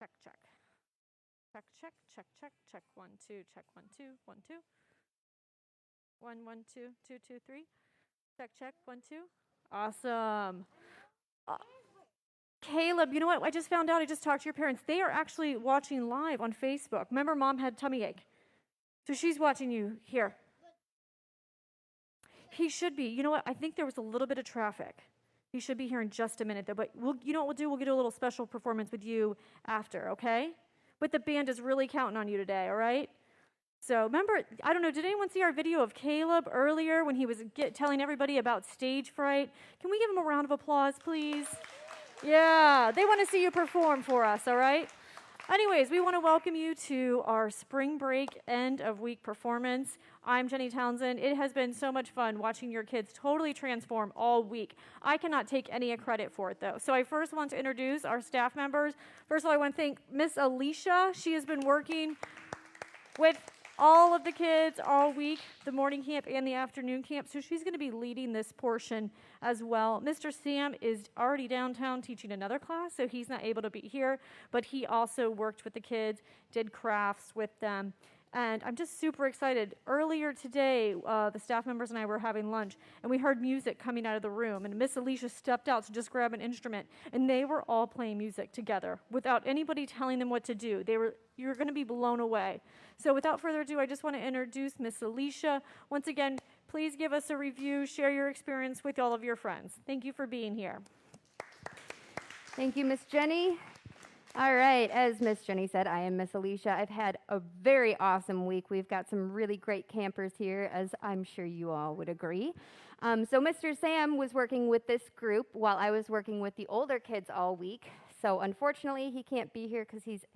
Check, check. Check, check, check, check, check. 1, 2, check, 1, 2, 1, 2. 1, 1, 2, 2, 2, 3. Check, check, 1, 2. Awesome. Uh, Caleb, you know what? I just found out. I just talked to your parents. They are actually watching live on Facebook. Remember, Mom had tummy ache. So she's watching you here. He should be. You know what? I think there was a little bit of traffic. He should be here in just a minute, though. But you know what we'll do? We'll get a little special performance with you after, okay? But the band is really counting on you today, all right? So remember, I don't know, did anyone see our video of Caleb earlier when he was telling everybody about stage fright? Can we give him a round of applause, please? Yeah, they want to see you perform for us, all right? Anyways, we want to welcome you to our spring break end of week performance. I'm Jenny Townsend. It has been so much fun watching your kids totally transform all week. I cannot take any credit for it, though. So I first want to introduce our staff members. First of all, I want to thank Miss Alicia. She has been working with all of the kids all week, the morning camp and the afternoon camp. So she's going to be leading this portion as well. Mr. Sam is already downtown teaching another class, so he's not able to be here, but he also worked with the kids, did crafts with them. And I'm just super excited. Earlier today, the staff members and I were having lunch, and we heard music coming out of the room. And Miss Alicia stepped out to just grab an instrument, and they were all playing music together without anybody telling them what to do. You're going to be blown away. So without further ado, I just want to introduce Miss Alicia. Once again, please give us a review, share your experience with all of your friends. Thank you for being here. Thank you, Miss Jenny. All right, as Miss Jenny said, I am Miss Alicia. I've had a very awesome week. We've got some really great campers here, as I'm sure you all would agree. So Mr. Sam was working with this group while I was working with the older kids all week. So unfortunately, he can't be here because he's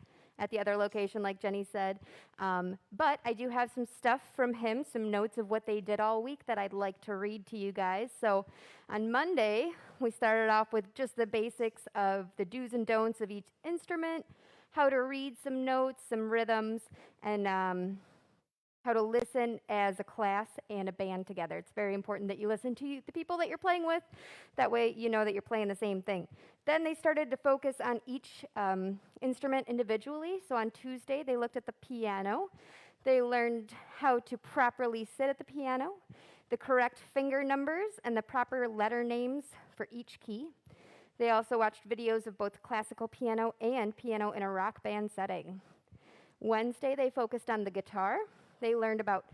at the other location, like Jenny said. But I do have some stuff from him, some notes of what they did all week that I'd like to read to you guys. So on Monday, we started off with just the basics of the do's and don'ts of each instrument, how to read some notes, some rhythms, and how to listen as a class and a band together. It's very important that you listen to the people that you're playing with. That way you know that you're playing the same thing. Then they started to focus on each instrument individually. So on Tuesday, they looked at the piano. They learned how to properly sit at the piano, the correct finger numbers, and the proper letter names for each key. They also watched videos of both classical piano and piano in a rock band setting. Wednesday, they focused on the guitar. They learned about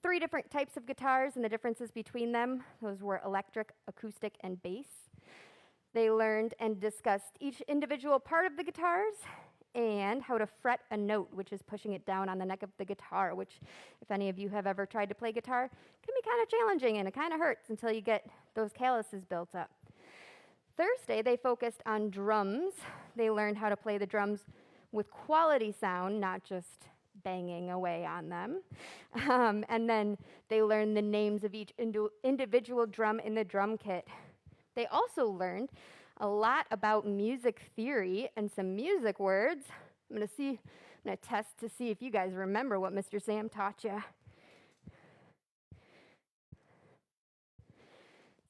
3 different types of guitars and the differences between them. Those were electric, acoustic, and bass. They learned and discussed each individual part of the guitars and how to fret a note, which is pushing it down on the neck of the guitar, which, if any of you have ever tried to play guitar, can be kind of challenging and it kind of hurts until you get those calluses built up. Thursday, they focused on drums. They learned how to play the drums with quality sound, not just banging away on them. And then they learned the names of each individual drum in the drum kit. They also learned a lot about music theory and some music words. I'm going to test to see if you guys remember what Mr. Sam taught you.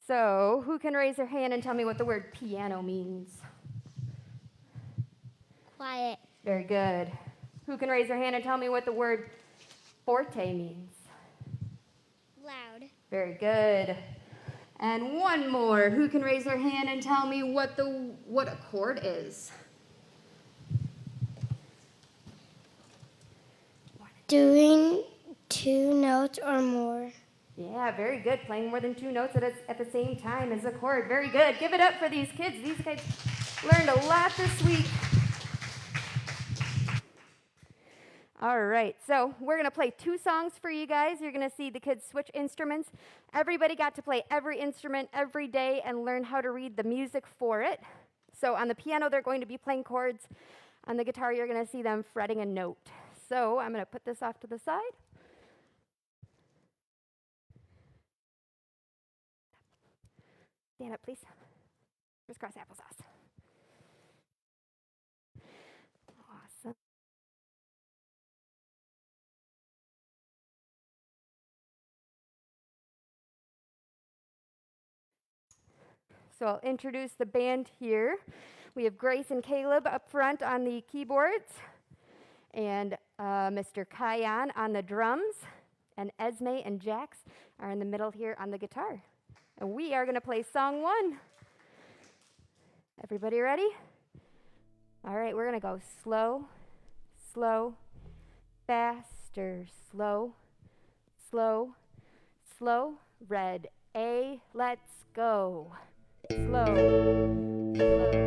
So, who can raise their hand and tell me what the word piano means? Quiet. Very good. Who can raise their hand and tell me what the word forte means? Loud. Very good. And one more. Who can raise their hand and tell me what a chord is? Doing 2 notes or more. Yeah, very good. Playing more than 2 notes at the same time is a chord. Very good. Give it up for these kids. These guys learned a lot this week. All right, so we're going to play 2 songs for you guys. You're going to see the kids switch instruments. Everybody got to play every instrument every day and learn how to read the music for it. So on the piano, they're going to be playing chords. On the guitar, you're going to see them fretting a note. So I'm going to put this off to the side. Stand up, please. Crisscross applesauce. Awesome. So I'll introduce the band here. We have Grace and Caleb up front on the keyboards, and Mr. Kion on the drums, and Esme and Jax are in the middle here on the guitar. And we are going to play song 1. Everybody ready? All right, we're going to go slow, slow, faster, slow, slow, slow. Red A, let's go. Slow, slow,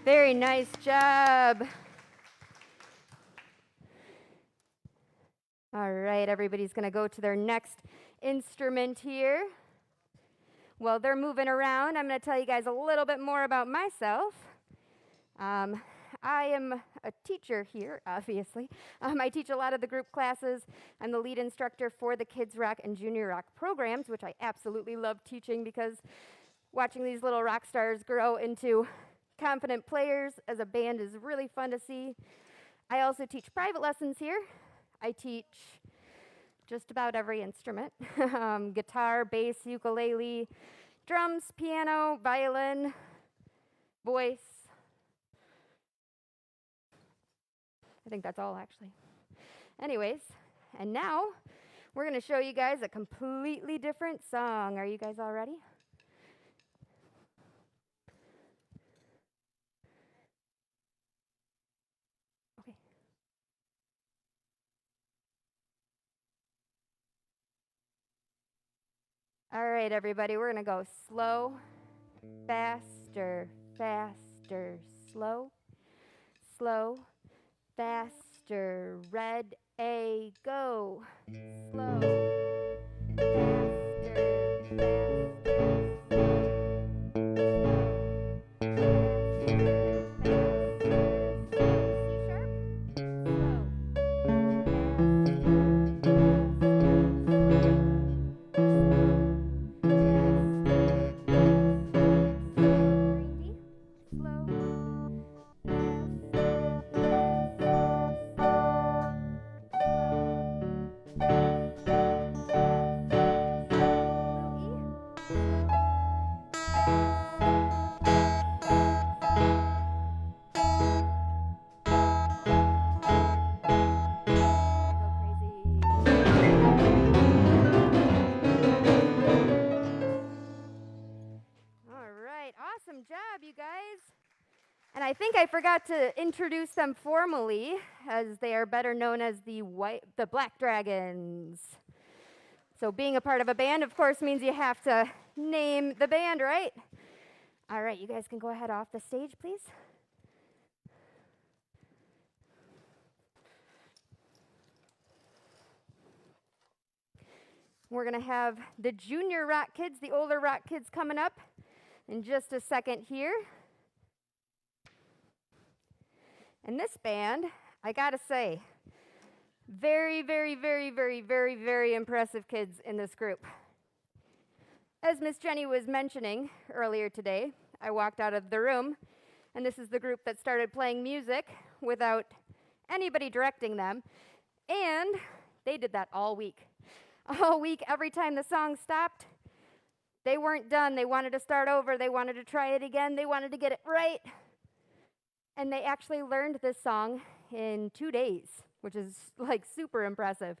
Very nice job. All right, everybody's going to go to their next instrument here. While they're moving around, I'm going to tell you guys a little bit more about myself. I am a teacher here, obviously. I teach a lot of the group classes. I'm the lead instructor for the Kids Rock and Junior Rock programs, which I absolutely love teaching because watching these little rock stars grow into confident players as a band is really fun to see. I also teach private lessons here. I teach just about every instrument, guitar, bass, ukulele, drums, piano, violin, voice. I think that's all, actually. Anyways, and now we're going to show you guys a completely different song. Are you guys all ready? Okay. All right, everybody, we're going to go slow, faster, faster, slow, slow, faster. Red A, go. Slow, faster, Awesome job, you guys. And I think I forgot to introduce them formally, as they are better known as the Black Dragons. So being a part of a band, of course, means you have to name the band, right? All right, you guys can go ahead off the stage, please. We're going to have the junior rock kids, the older rock kids, coming up in just a second here. And this band, I gotta say, very, very, very, very, very, very impressive kids in this group. As Miss Jenny was mentioning earlier today, I walked out of the room, and this is the group that started playing music without anybody directing them, and they did that all week. All week, every time the song stopped, they weren't done. They wanted to start over. They wanted to try it again. They wanted to get it right. And they actually learned this song in 2 days, which is like super impressive.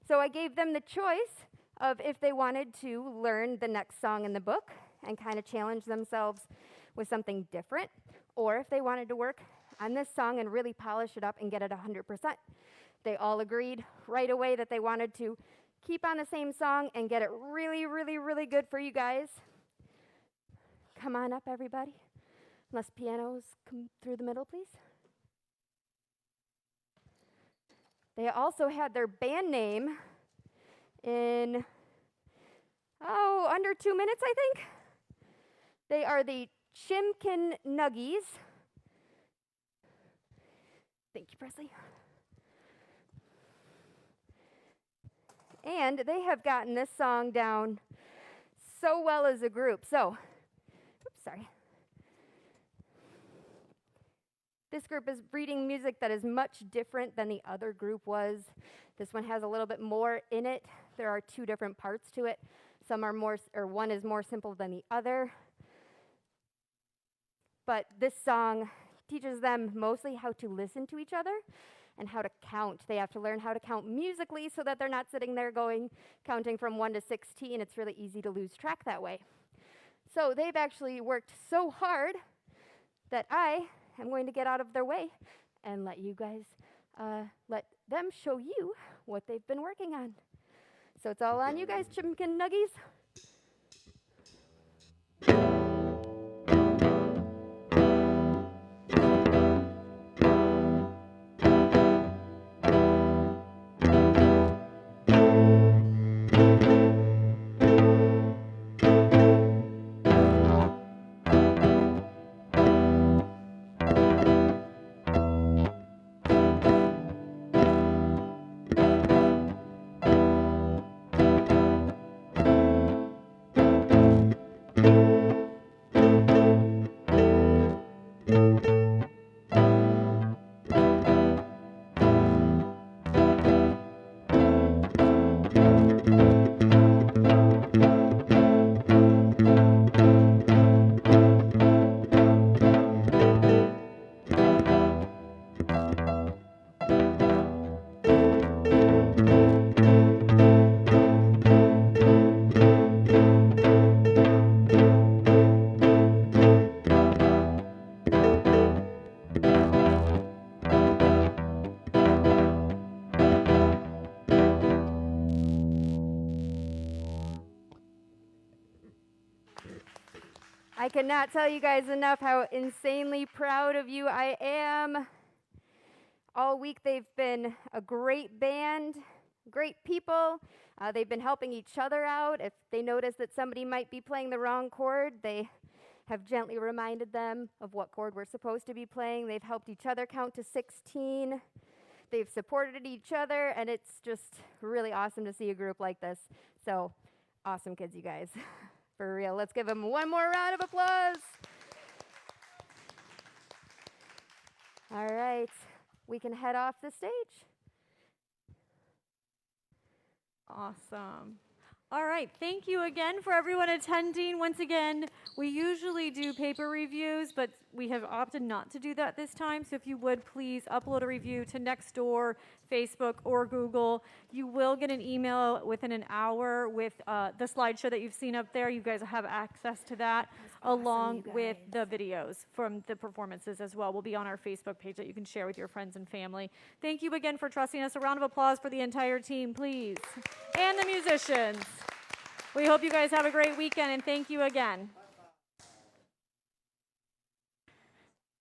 So I gave them the choice of if they wanted to learn the next song in the book and kind of challenge themselves with something different, or if they wanted to work on this song and really polish it up and get it 100%. They all agreed right away that they wanted to keep on the same song and get it really, really, really good for you guys. Come on up, everybody. Unless pianos come through the middle, please. They also had their band name in, under 2 minutes, I think. They are the Chimkin Nuggies. Thank you, Presley. And they have gotten this song down so well as a group. So, oops, sorry. This group is reading music that is much different than the other group was. This one has a little bit more in it. There are 2 different parts to it. Some are more, or one is more simple than the other. But this song teaches them mostly how to listen to each other and how to count. They have to learn how to count musically so that they're not sitting there counting from 1 to 16. It's really easy to lose track that way. So they've actually worked so hard that I am going to get out of their way and let you guys, let them show you what they've been working on. So it's all on you guys, Chimkin Nuggies. I cannot tell you guys enough how insanely proud of you I am. All week they've been a great band, great people. They've been helping each other out. If they notice that somebody might be playing the wrong chord, they have gently reminded them of what chord we're supposed to be playing. They've helped each other count to 16. They've supported each other, and it's just really awesome to see a group like this. So, awesome kids, you guys. For real. Let's give them one more round of applause. All right. We can head off the stage. Awesome. All right, thank you again for everyone attending. Once again, we usually do paper reviews, but we have opted not to do that this time. So if you would please upload a review to Nextdoor, Facebook, or Google. You will get an email within an hour with the slideshow that you've seen up there. You guys have access to that, along with the videos from the performances as well. Will be on our Facebook page that you can share with your friends and family. Thank you again for trusting us. A round of applause for the entire team, please, and the musicians. We hope you guys have a great weekend, and thank you again.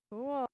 Cool.